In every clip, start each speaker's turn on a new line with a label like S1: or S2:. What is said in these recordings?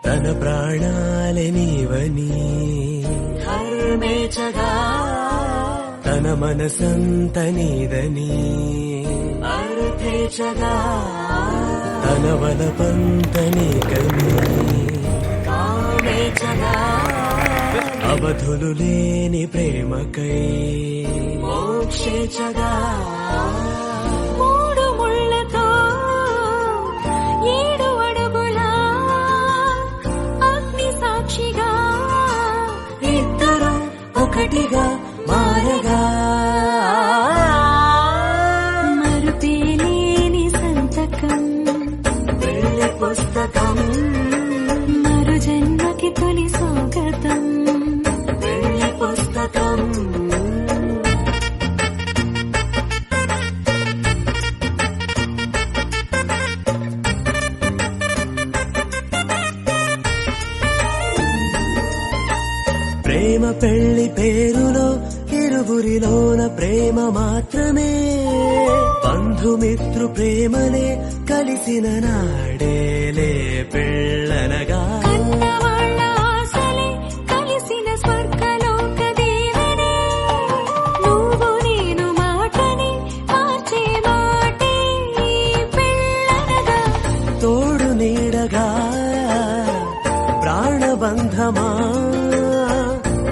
S1: తన ప్రాణాలే నీవని హర్మేచగా తన మనసంత నీదని అర్థేచగా తన వలపంత నీకని కామేచగా అవధులు లేని ప్రేమకై మోక్షేచగా
S2: మూడు ముళ్ళతో 7 అడుగుల అగ్ని సాక్షిగా
S1: ఇద్దరు ఒకటిగా మారగా
S2: మరుపేలేని సంతకం
S1: పెళ్లి పుస్తకం
S2: మరు జన్మకి తొలి స్వాగతం
S1: పెళ్లి పుస్తకం ప్రేమ పెళ్లి పేరులో ఇరువురిలోన ప్రేమ మాత్రమే బంధుమిత్రు ప్రేమలే కలిసిన నాడేలే పెళ్ళనగా
S2: కన్నవాళ్ళ ఆశలే కలిసిన స్వర్గలోక దేవనే నువ్వు నేను మాటని మార్చే మాటే పెళ్ళనగా
S1: తోడు నీడగా ప్రాణబంధమా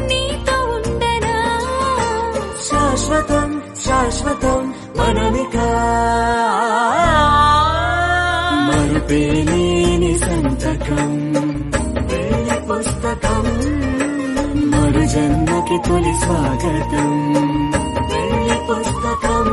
S2: నీతో ఉండనా
S1: శాశ్వతం శాశ్వతం మనమికా మరుపేలేని సంతకం పెళ్లి పుస్తకం మరు జన్మకి తొలి స్వాగతం పెళ్లి పుస్తకం